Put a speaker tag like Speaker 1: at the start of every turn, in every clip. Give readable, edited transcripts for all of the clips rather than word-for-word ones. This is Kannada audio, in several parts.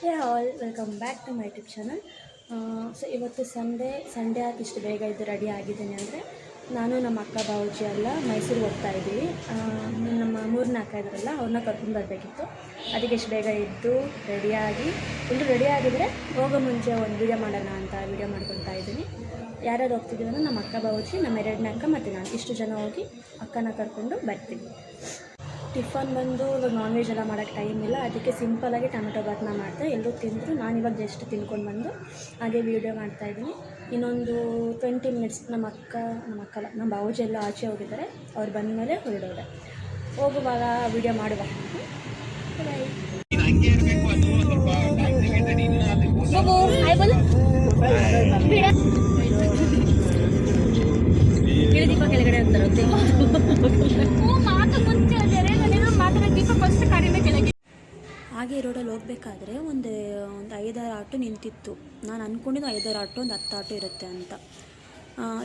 Speaker 1: All welcome back to my YouTube channel. So ಇವತ್ತು ಸಂಡೇ ಆಗಿ ಇಷ್ಟು ಬೇಗ ಇದು ರೆಡಿ ಆಗಿದ್ದೀನಿ ಅಂದರೆ ನಾನು ನಮ್ಮ ಅಕ್ಕ ಬಾವುಜಿ ಎಲ್ಲ ಮೈಸೂರಿಗೆ ಹೋಗ್ತಾ ಇದ್ದೀವಿ. ನಮ್ಮ ಮೂರನೇ ಅಕ್ಕ ಇದ್ದಾರಲ್ಲ ಅವ್ರನ್ನ ಕರ್ಕೊಂಡು ಬರಬೇಕಿತ್ತು. ಅದಕ್ಕೆ ಇಷ್ಟು ಬೇಗ ಇದ್ದು ರೆಡಿಯಾಗಿ ಎಲ್ಲರೂ ರೆಡಿ ಆಗಿದ್ದರೆ ಹೋಗೋ ಮುಂಚೆ ಒಂದು ವೀಡಿಯೋ ಮಾಡೋಣ ಅಂತ ವೀಡಿಯೋ ಮಾಡ್ಕೊತಾ ಇದ್ದೀನಿ. ಯಾರ್ಯಾರು ಹೋಗ್ತಿದ್ದೀವಿ ಅಂದರೆ ನಮ್ಮ ಅಕ್ಕ ಬಾವುಜಿ, ನಮ್ಮ ಎರಡನೇ ಅಕ್ಕ ಮತ್ತು ನಾನು ಇಷ್ಟು ಜನ ಹೋಗಿ ಅಕ್ಕನ ಕರ್ಕೊಂಡು ಬರ್ತೀವಿ. ಟಿಫನ್ ಬಂದು ಇವಾಗ ನಾನ್ ವೆಜ್ ಎಲ್ಲ ಮಾಡೋಕ್ಕೆ ಟೈಮ್ ಇಲ್ಲ, ಅದಕ್ಕೆ ಸಿಂಪಲಾಗಿ ಟೊಮೆಟೊ ಬಾತ್ನ ಮಾಡಿದೆ. ಎಲ್ಲರೂ ತಿಂದರು, ನಾನಿವಾಗ ಜಸ್ಟ್ ತಿನ್ಕೊಂಡು ಬಂದು ಹಾಗೆ ವೀಡಿಯೋ ಮಾಡ್ತಾಯಿದ್ದೀನಿ. ಇನ್ನೊಂದು 20 ಮಿನಿಟ್ಸ್ ನಮ್ಮ ಬಾವುಜಿ ಎಲ್ಲ ಆಚೆ ಹೋಗಿದ್ದಾರೆ. ಅವ್ರು ಬಂದ ಮೇಲೆ ಹೊರಡೋದೆ. ಹೋಗುವಾಗ ವೀಡಿಯೋ ಮಾಡುವ. ದೀಪ ಕೆಳಗಡೆ ಅಂತಾರೆ ಹಾಗೆ ರೋಡಲ್ಲಿ ಹೋಗ್ಬೇಕಾದ್ರೆ ಒಂದು 5-6 ಆಟೋ ನಿಂತಿತ್ತು. ನಾನು ಅಂದ್ಕೊಂಡಿದ್ದು 5-6 ಆಟೋ, ಒಂದು 10 ಆಟೋ ಇರುತ್ತೆ ಅಂತ.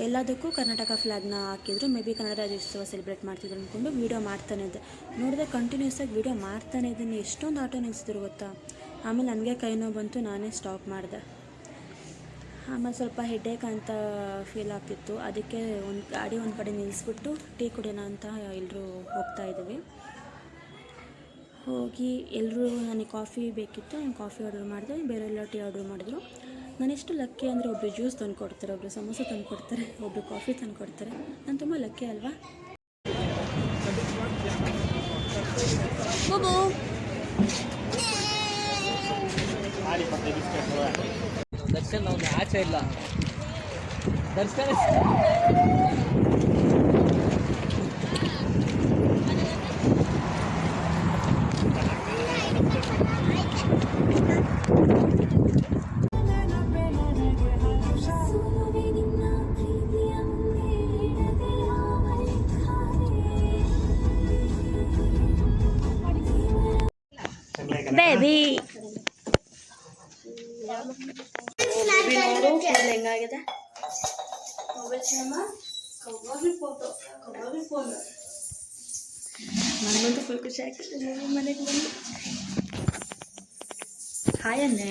Speaker 1: ಎಲ್ಲದಕ್ಕೂ ಕರ್ನಾಟಕ ಫ್ಲ್ಯಾಗ್ನ ಹಾಕಿದ್ರು. May be Kannada Rajyotsava celebrate ಮಾಡ್ತಿದ್ರು ಅಂದ್ಕೊಂಡು ವೀಡಿಯೋ ಮಾಡ್ತಾನೆ ಇದ್ದೆ. ನೋಡಿದ್ರೆ ಕಂಟಿನ್ಯೂಸ್ ಆಗಿ ವೀಡಿಯೋ ಮಾಡ್ತಾನೆ ಇದ್ದೀನಿ. ಎಷ್ಟೊಂದು ಆಟೋ ನಿಲ್ಲಿಸಿದ್ರು ಗೊತ್ತಾ. ಆಮೇಲೆ ನನಗೆ ಕೈ ನೋವು ಬಂತು, ನಾನೇ ಸ್ಟಾಪ್ ಮಾಡಿದೆ. ಆಮೇಲೆ ಸ್ವಲ್ಪ ಹೆಡ್ಏಕ್ ಅಂತ ಫೀಲ್ ಆಗ್ತಿತ್ತು. ಅದಕ್ಕೆ ಗಾಡಿ ಒಂದು ಕಡೆ ನಿಲ್ಲಿಸ್ಬಿಟ್ಟು ಟೀ ಕುಡಿಯೋಣ ಅಂತ ಎಲ್ಲರೂ ಹೋಗ್ತಾಯಿದ್ದೀವಿ. ಹೋಗಿ ಎಲ್ಲರೂ ನನಗೆ ಕಾಫಿ ಬೇಕಿತ್ತು, ನಾನು ಕಾಫಿ ಆರ್ಡರ್ ಮಾಡಿದೆ. ಬೇರೆಲ್ಲ ಟೀ ಆರ್ಡರ್ ಮಾಡಿದ್ರು. ನಾನೆಷ್ಟು ಲಕ್ಕಿ ಅಂದರೆ ಒಬ್ಬರು ಜ್ಯೂಸ್ ತಂದು ಕೊಡ್ತಾರೆ, ಒಬ್ಬರು ಸಮೋಸ ತಂದು ಕೊಡ್ತಾರೆ, ಒಬ್ಬರು ಕಾಫಿ ತಂದು ಕೊಡ್ತಾರೆ. ನಾನು ತುಂಬ ಲಕ್ಕಿ ಅಲ್ವಾ.
Speaker 2: ದರ್ಶನ್ ಅವ್ನು ಆಚೆ ಇಲ್ಲ. ದರ್ಶನ್
Speaker 1: ಬೇಬಿ ನೋಡು ಹೆಂಗಾಗಿದೆ. ನನಗಂತೂ ಫುಲ್ ಖುಷಿ ಆಗ್ತದೆ ಮನೆಗೆ ಬಂದು. ಹಾಯ್ ಅನ್ನೆ.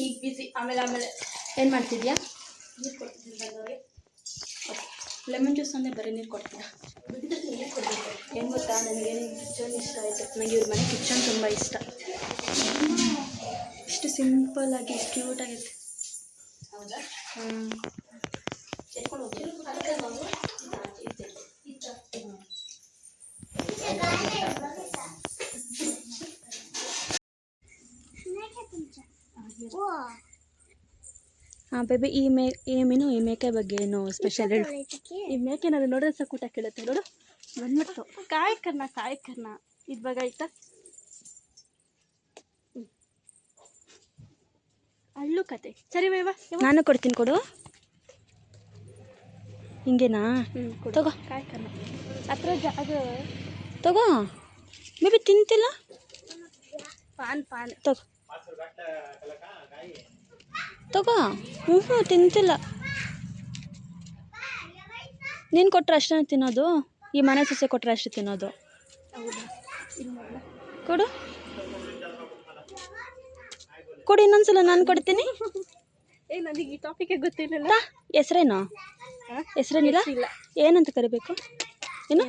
Speaker 1: ಈಗ ಬಿಸಿ. ಆಮೇಲೆ ಏನು ಮಾಡ್ತಿದ್ಯಾ? ನೀರು ಕೊಡ್ತಿದ್ದೀನಿ ಬಂದವ್ರಿಗೆ. ಲೆಮನ್ ಜ್ಯೂಸ್ ಅಂದರೆ ಬರೀ ನೀರು ಕೊಡ್ತೀರಾ? ಏನು ಗೊತ್ತಾ, ನನಗೆ ಕಿಚನ್ ಇಷ್ಟ ಆಯಿತು. ನನಗೆ ಇವ್ರ ಮನೆ ಕಿಚನ್ ತುಂಬ ಇಷ್ಟ. ಇಷ್ಟು ಸಿಂಪಲ್ಲಾಗಿ ಇಷ್ಟು ಕ್ಯೂಟಾಗೈತೆ. ಹೌದಾ? ಎತ್ಕೊಂಡು ಹೋಗಿ ಹಾಂ ಬೇಬಿ. ಈ ಮೇಕೆ ಬಗ್ಗೆ ಏನು ಸ್ಪೆಷಲ್ ಹೇಳು. ಈ ಮೇಕೆ ನಾನು ನೋಡಿದ್ರೆ ಸಕೂಟ ಕೇಳುತ್ತೆ ನೋಡು. ಬಂದ್ಬಿಟ್ಟು ಕಾಯ್ ಕರ್ನ ಇದು ಬಾಗ ಆಯ್ತಾ. ಅಳ್ಳು ಕತೆ ಸರಿ ಬೇವ, ನಾನು ಕೊಡ್ತೀನಿ ಕೊಡು. ಹಿಂಗೇನಾ? ತಗೋ ಕಾಯ್ ಕರ್ನ ಹತ್ರ ಜಾಗ ತಗೋ. ಬೇಬಿ ತಿಂತಿಲ್ಲ. ಪಾನ್ ತಗೋ ತಗೋ. ತಿಂತಿಲ್ಲ. ನೀನು ಕೊಟ್ಟರೆ ಅಷ್ಟೇ ತಿನ್ನೋದು. ಈ ಮನೆ ಸೊಸೆ ಕೊಟ್ಟರೆ ಅಷ್ಟೇ ತಿನ್ನೋದು. ಕೊಡು ಕೊಡು, ಇನ್ನೊಂದ್ಸಲ ನಾನು ಕೊಡ್ತೀನಿ. ನನಗೆ ಈ ಟಾಪಿಕ್ ಗೊತ್ತಿಲ್ಲ. ಹೆಸರೇನಿಲ್ಲ. ಏನಂತ ಕರಿಬೇಕು? ಏನು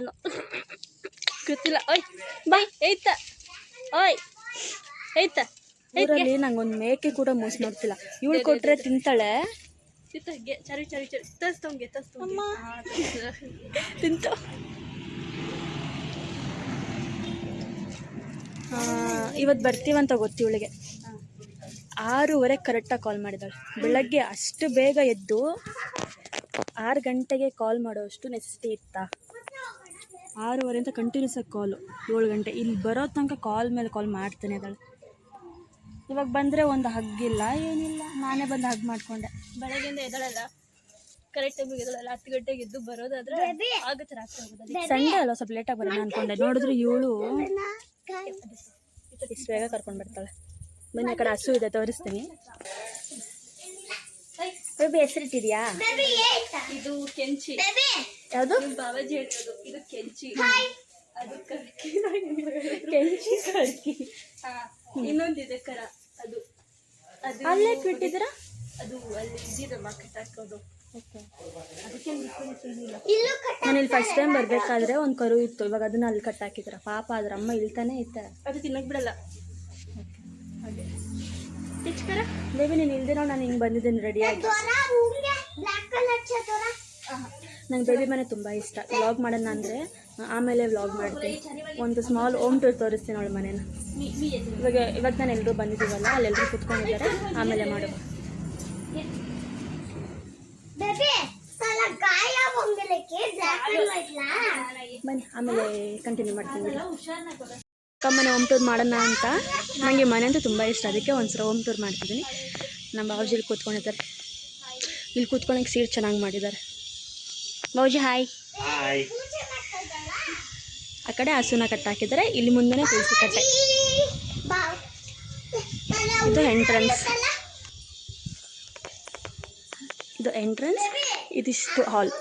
Speaker 1: ಗೊತ್ತಿಲ್ಲ. ಓಯ್ ಬಾಯ್. ಏಯ್ತಾ ಓಯ್ ಏಯ್ತಾ. ಊರಲ್ಲಿ ನಂಗೊಂದು ಮೇಕೆ ಕೂಡ ಮೋಸ ಮಾಡ್ತಿಲ್ಲ. ಇವಳು ಕೊಟ್ಟರೆ ತಿಂತಾಳೆ. ಚರಿ ತಸ್ತಂಗೆ ತಿಂತು. ಇವತ್ತು ಬರ್ತೀವಂತ ಗೊತ್ತು ಇವಳಿಗೆ. 6:15 ಕರೆಕ್ಟಾಗಿ ಕಾಲ್ ಮಾಡಿದ್ದಾಳೆ. ಬೆಳಗ್ಗೆ ಅಷ್ಟು ಬೇಗ ಎದ್ದು 6 ಗಂಟೆಗೆ ಕಾಲ್ ಮಾಡೋಷ್ಟು ನೆಸೆಸಿಟಿ ಇತ್ತಾ? 6:15 ಅಂತ ಕಂಟಿನ್ಯೂಸ್ ಆಗಿ ಕಾಲು. 7 ಗಂಟೆ ಇಲ್ಲಿ ಬರೋ ತನಕ ಕಾಲ್ ಮೇಲೆ ಕಾಲ್ ಮಾಡ್ತಾನೆ ಇದ್ದಾಳೆ. ಇವಾಗ ಬಂದರೆ ಒಂದು ಹಗ್ಗಿಲ್ಲ, ಏನಿಲ್ಲ. ನಾನೇ ಬಂದು ಹಗ್ ಮಾಡಿಕೊಂಡೆ. ಬೆಳಗ್ಗೆಯಿಂದ ಎದ್ದಳಲ್ಲ, ಕರೆಕ್ಟ್ ಟೈಮಿಗೆ ಎದ್ದಳಲ್ಲ. 10 ಗಂಟೆಗೆ ಎದ್ದು ಬರೋದಾದ್ರೆ ಆಗುತ್ತೆ ರಾತ್ರಿ ಹೋಗೋದು. ಸಂಡೇ ಅಲ್ಲ, ಸ್ವಲ್ಪ ಲೇಟಾಗಿ ಬರೋಣ ಅಂದ್ಕೊಂಡೆ. ನೋಡಿದ್ರೆ ಇವಳು ಇಷ್ಟು ಬೇಗ ಕರ್ಕೊಂಡು ಬರ್ತಾಳೆ. ಬನ್ನಿ, ಆ ಕಡೆ ಹಸು ಇದೆ, ತೋರಿಸ್ತೀನಿ. ಬೇಬಿ ಹೆಸರಿಟ್ಟಿದ್ಯಾ? ಇದು ಕೆಂಚಿ. ಯಾವುದು? ಬಾಬಾಜಿ ಹೇಳ್ತದು. ಇದು ಕೆಂಚಿ, ಅದು ಕರ್ಕಿ. ಕೆಂಚಿ ಕರ್ಕಿ. ಇನ್ನೊಂದಿದೆ ಕರ, ಅದು ಅಲ್ಲೇ ಬಿಟ್ಟಿದ್ದೀರಾ?
Speaker 3: ಅದು ಅಲ್ಲಿ ಇದಿರಲ್ಲ ಕಟ್ಟಾಕೋದು.
Speaker 1: ಓಕೆ.
Speaker 3: ಅದಕ್ಕೆ ಇಲ್ಲ.
Speaker 1: ನಾನು ಇಲ್ಲಿ ಫಸ್ಟ್ ಟೈಮ್ ಬರಬೇಕಾದ್ರೆ ಒಂದು ಕರು ಇತ್ತು, ಇವಾಗ ಅದನ್ನ ಅಲ್ಲಿ ಕಟ್ಟಾಕಿದ್ರ. ಪಾಪ ಅದ್ರ ಅಮ್ಮ ಇಳ್ತಾನೆ ಇತ್ತೆ.
Speaker 3: ಅದು ತಿನ್ನಕ್ ಬಿಡಲ್ಲ.
Speaker 1: ಹಾಗೆ ಟೀಚಕರ ಬೇಬಿ ನೀನು ಇಲ್ದಿರೋ ನಾನು ಹಿಂಗೆ ಬಂದಿದ್ದೀನಿ ರೆಡಿಯಾಗಿ. ನಂಗೆ ಬೇಬಿ ಮನೆ ತುಂಬ ಇಷ್ಟ. ವ್ಲಾಗ್ ಮಾಡೋಣ ಅಂದರೆ ಆಮೇಲೆ ವ್ಲಾಗ್ ಮಾಡ್ತೀನಿ. ಒಂದು ಸ್ಮಾಲ್ ಹೋಮ್ ಟೂರ್ ತೋರಿಸ್ತೀನಿ ಅವಳ ಮನೇನ. ಇವಾಗ ನಾನು ಎಲ್ಲರೂ ಬಂದಿದ್ದೀವಲ್ಲ, ಅಲ್ಲೆಲ್ಲರೂ ಕುತ್ಕೊಂಡಿದ್ದಾರೆ, ಆಮೇಲೆ ಮಾಡುವ. ಬನ್ನಿ ಆಮೇಲೆ ಕಂಟಿನ್ಯೂ ಮಾಡ್ತೀನಿ. ಅಕ್ಕಮ್ಮನೆ ಹೋಮ್ ಟೂರ್ ಮಾಡೋಣ ಅಂತ. ನನಗೆ ಮನೆ ಅಂತೂ ತುಂಬ ಇಷ್ಟ, ಅದಕ್ಕೆ ಒಂದ್ಸಲ ಹೋಮ್ ಟೂರ್ ಮಾಡ್ತಿದ್ದೀನಿ. ನಮ್ಮ ಬಾವುಜಿ ಇಲ್ಲಿ ಕೂತ್ಕೊಂಡಿದ್ದಾರೆ. ಇಲ್ಲಿ ಕೂತ್ಕೊಳಕ್ಕೆ ಸೀಟ್ ಚೆನ್ನಾಗಿ ಮಾಡಿದ್ದಾರೆ. ಬಾವುಜಿ ಹಾಯ್. ಆ ಕಡೆ ಹಸುನ ಕಟ್ಟಾಕಿದ್ದಾರೆ, ಇಲ್ಲಿ ಮುಂದೆನೇ ತುಳಸಿ ಕಟ್ಟೆ. ಇದು ಎಂಟ್ರೆನ್ಸ್, ಇದಿಷ್ಟು ಹಾಲ್.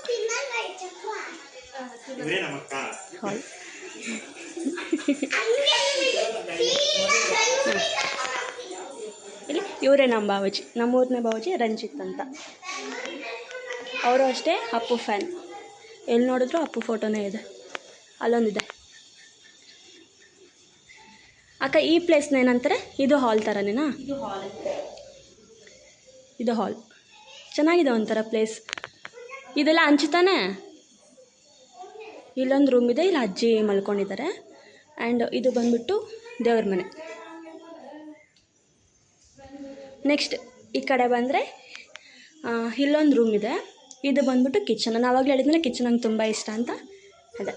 Speaker 1: ಇಲ್ಲಿ ಇವರೇ ನಮ್ಮ ಬಾವಜಿ, ನಮ್ಮೂರನೇ ಬಾವಜಿ ರಂಜಿತ್ ಅಂತ. ಅವರು ಅಷ್ಟೇ ಅಪ್ಪು ಫ್ಯಾನ್. ಎಲ್ಲಿ ನೋಡಿದ್ರು ಅಪ್ಪು ಫೋಟೋನೇ ಇದೆ. ಅಲ್ಲೊಂದಿದೆ. ಅಕ್ಕ ಈ ಪ್ಲೇಸ್ನ ಏನಂತಾರೆ? ಇದು ಹಾಲ್ ಥರನೇನಾ? ಇದು ಹಾಲ್ ಚೆನ್ನಾಗಿದೆ ಒಂಥರ ಪ್ಲೇಸ್. ಇದೆಲ್ಲ ಹಂಚುತ್ತಾನೆ. ಇಲ್ಲೊಂದು ರೂಮ್ ಇದೆ, ಇಲ್ಲಿ ಅಜ್ಜಿ ಮಲ್ಕೊಂಡಿದ್ದಾರೆ. ಆ್ಯಂಡ್ ಇದು ಬಂದ್ಬಿಟ್ಟು ದೇವ್ರ ಮನೆ. ನೆಕ್ಸ್ಟ್ ಈ ಕಡೆ ಬಂದರೆ ಇಲ್ಲೊಂದು ರೂಮ್ ಇದೆ, ಇದು ಬಂದ್ಬಿಟ್ಟು ಕಿಚನ್. ನಾನು ಆವಾಗಲೇ ಹೇಳಿದ್ಮೇಲೆ ಕಿಚನ್ ನಂಗೆ ತುಂಬ ಇಷ್ಟ ಅಂತ. ಅದೇ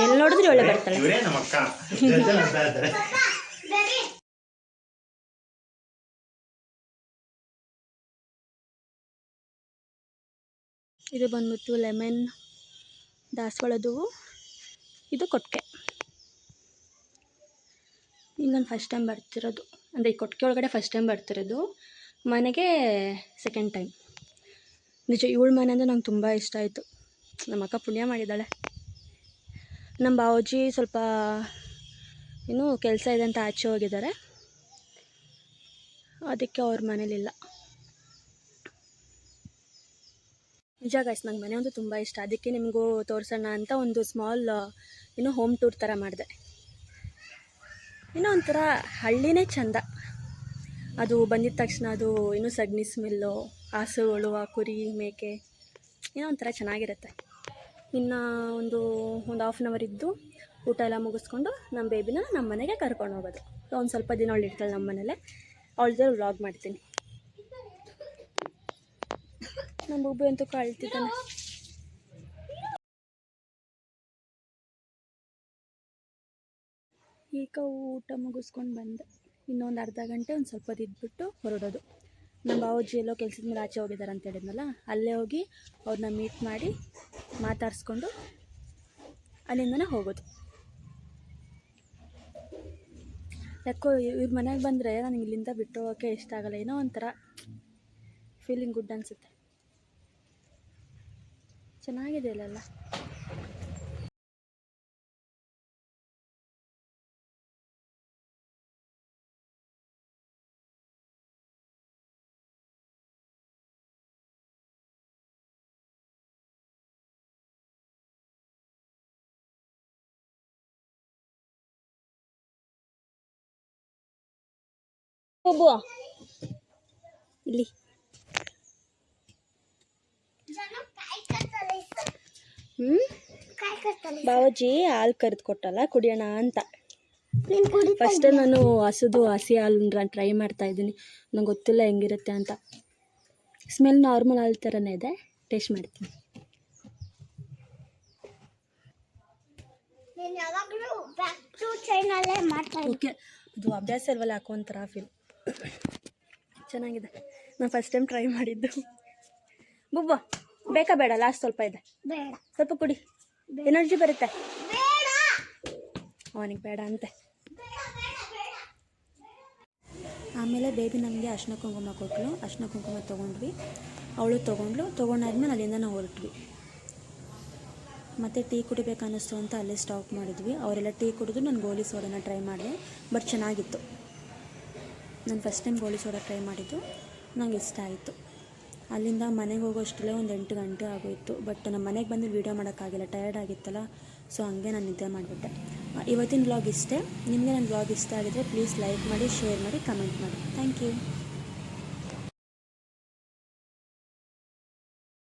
Speaker 1: ಎಲ್ಲಿ ನೋಡಿದ್ರೆ ಒಳ್ಳೆ ಬರ್ತಾಳೆ. ಇದು ಬಂದ್ಬಿಟ್ಟು ಲೆಮನ್ ದಾಸವಾಳದ್ದು. ಇದು ಕೊಟ್ಟಿಗೆ. ಈಗ ನಾನು ಫಸ್ಟ್ ಟೈಮ್ ಬರ್ತಿರೋದು, ಅಂದರೆ ಈ ಕೊಟ್ಟಿಗೆ ಒಳಗಡೆ ಫಸ್ಟ್ ಟೈಮ್ ಬರ್ತಿರೋದು. ಮನೆಗೆ ಸೆಕೆಂಡ್ ಟೈಮ್. ನಿಜ ಇವಳ ಮನೆ ಅಂದರೆ ನಂಗೆ ತುಂಬ ಇಷ್ಟ ಆಯಿತು. ನಮ್ಮ ಅಕ್ಕ ಪುಣ್ಯ ಮಾಡಿದ್ದಾಳೆ. ನಮ್ಮ ಬಾವಜಿ ಸ್ವಲ್ಪ ಇನ್ನೂ ಕೆಲಸ ಇದೆ ಅಂತ ಆಚೆ ಹೋಗಿದ್ದಾರೆ, ಅದಕ್ಕೆ ಅವ್ರ ಮನೇಲಿಲ್ಲ. ನಿಜ ಗೈಸ್, ನಂಗೆ ಮನೆ ಅಂತೂ ತುಂಬ ಇಷ್ಟ. ಅದಕ್ಕೆ ನಿಮಗೂ ತೋರಿಸೋಣ ಅಂತ ಒಂದು ಸ್ಮಾಲ್ ಹೋಮ್ ಟೂರ್ ಥರ ಮಾಡಿದೆ. ಒಂಥರ ಹಳ್ಳಿನೇ ಚಂದ. ಅದು ಬಂದಿದ ತಕ್ಷಣ ಅದು ಸಗಣಿ ಸ್ಮೆಲ್ಲು, ಹಸುಗಳು, ಆ ಕುರಿ ಮೇಕೆ ಒಂಥರ ಚೆನ್ನಾಗಿರುತ್ತೆ. ಇನ್ನು ಒಂದು ಹಾಫ್ ಆನ್ ಅವರ್ ಇದ್ದು ಊಟ ಎಲ್ಲ ಮುಗಿಸ್ಕೊಂಡು ನಮ್ಮ ಬೇಬಿನ ನಮ್ಮ ಮನೆಗೆ ಕರ್ಕೊಂಡು ಹೋಗೋದು. ಒಂದು ಸ್ವಲ್ಪ ದಿನ ಅವಳು ಇರ್ತಾಳೆ ನಮ್ಮ ಮನೇಲೆ. ಅವಳ ಜೊತೆ ವ್ಲಾಗ್ ಮಾಡ್ತೀನಿ. ನಮ್ಮ ಬುಬ್ಬು ಅಂತೂ ಕಳ್ತಿದ್ದಾನೆ. ಈಗ ಊಟ ಮುಗಿಸ್ಕೊಂಡು ಬಂದೆ. ಇನ್ನೊಂದು ಅರ್ಧ ಗಂಟೆ ಒಂದು ಸ್ವಲ್ಪ ಇದ್ಬಿಟ್ಟು ಹೊರಡೋದು. ನಮ್ಮ ಬಾವಜ್ಜಿ ಎಲ್ಲೋ ಕೆಲ್ಸದ ಮೇಲೆ ಆಚೆ ಹೋಗಿದ್ದಾರೆ ಅಂತ ಹೇಳಿದ್ನಲ್ಲ, ಅಲ್ಲೇ ಹೋಗಿ ಅವ್ರನ್ನ ಮೀಟ್ ಮಾಡಿ ಮಾತಾಡಿಸ್ಕೊಂಡು ಅಲ್ಲಿಂದನೇ ಹೋಗೋದು. ಯಾಕೋ ಇವ್ರ ಮನೆಗೆ ಬಂದರೆ ನನಗೆ ಇಲ್ಲಿಂದ ಬಿಟ್ಟು ಹೋಗೋಕ್ಕೆ ಇಷ್ಟ ಆಗಲ್ಲ. ಒಂಥರ ಫೀಲಿಂಗ್ ಗುಡ್ ಅನಿಸುತ್ತೆ. ಚೆನ್ನಾಗಿದೆ ಇಲ್ಲೆಲ್ಲ. ಒಬ್ಬ ಇಲ್ಲಿ ಬಾವಜ್ಜಿ ಹಾಲು ಕರೆದು ಕೊಟ್ಟಲ್ಲ, ಕುಡಿಯೋಣ ಅಂತ. ಫಸ್ಟ್ ನಾನು ಹಸಿ ಹಾಲು ಟ್ರೈ ಮಾಡ್ತಾ ಇದ್ದೀನಿ. ನಂಗೆ ಗೊತ್ತಿಲ್ಲ ಹೆಂಗಿರುತ್ತೆ ಅಂತ. ಸ್ಮೆಲ್ ನಾರ್ಮಲ್ ಹಾಲು ಥರನೇ ಇದೆ. ಟೇಸ್ಟ್ ಮಾಡ್ತೀನಿ. ಓಕೆ, ಅದು ಅಭ್ಯಾಸ ಇಲ್ವಲ್ಲ, ಹಾಕೋ ಒಂಥರ ಫೀಲ್. ಚೆನ್ನಾಗಿದೆ. ನಾನು ಫಸ್ಟ್ ಟೈಮ್ ಟ್ರೈ ಮಾಡಿದ್ದು. ಬುಬ್ಬ ಬೇಕಾ ಬೇಡ? ಲಾಸ್ಟ್ ಸ್ವಲ್ಪ ಇದೆ, ಸ್ವಲ್ಪ ಕುಡಿ, ಎನರ್ಜಿ ಬರುತ್ತೆ. ಅವನಿಗೆ ಬೇಡ ಅಂತೆ. ಆಮೇಲೆ ಬೇಬಿ ನಮಗೆ ಅರ್ಶಿನ ಕುಂಕುಮ ಕೊಟ್ಟಳು. ಅರ್ಶಿನ ಕುಂಕುಮ ತೊಗೊಂಡ್ವಿ, ಅವಳು ತೊಗೊಂಡ್ಲು. ತೊಗೊಂಡಾದ್ಮೇಲೆ ಅಲ್ಲಿಂದ ನಾವು ಹೊರಟ್ವಿ. ಮತ್ತು ಟೀ ಕುಡಿಬೇಕನ್ನಿಸ್ತು ಅಂತ ಅಲ್ಲೇ ಸ್ಟಾಪ್ ಮಾಡಿದ್ವಿ. ಅವರೆಲ್ಲ ಟೀ ಕುಡಿದು ನಾನು ಗೋಲಿ ಸೋಡಾನ ಟ್ರೈ ಮಾಡಿದೆ, ಬಟ್ ಚೆನ್ನಾಗಿತ್ತು. ನಾನು ಫಸ್ಟ್ ಟೈಮ್ ಗೋಲಿ ಸೋಡಾ ಟ್ರೈ ಮಾಡಿದ್ದು, ನಂಗೆ ಇಷ್ಟ ಆಯಿತು. ಅಲ್ಲಿಂದ ಮನೆಗೆ ಹೋಗೋಷ್ಟರಲ್ಲೇ ಒಂದು 8 ಗಂಟೆ ಆಗೋಯಿತು. ಬಟ್ ನಮ್ಮ ಮನೆಗೆ ಬಂದು ವೀಡಿಯೋ ಮಾಡೋಕ್ಕಾಗಿಲ್ಲ, ಟಯರ್ಡ್ ಆಗಿತ್ತಲ್ಲ, ಸೊ ಹಂಗೆ ನಾನು ನಿದ್ದೆ ಮಾಡಿಬಿಟ್ಟೆ. ಇವತ್ತಿನ ವ್ಲಾಗ್ ಇಷ್ಟೇ. ನಿಮಗೆ ನನ್ನ ವ್ಲಾಗ್ ಇಷ್ಟ ಆಗಿದ್ರೆ ಪ್ಲೀಸ್ ಲೈಕ್ ಮಾಡಿ, ಶೇರ್ ಮಾಡಿ, ಕಮೆಂಟ್ ಮಾಡಿ. Thank you.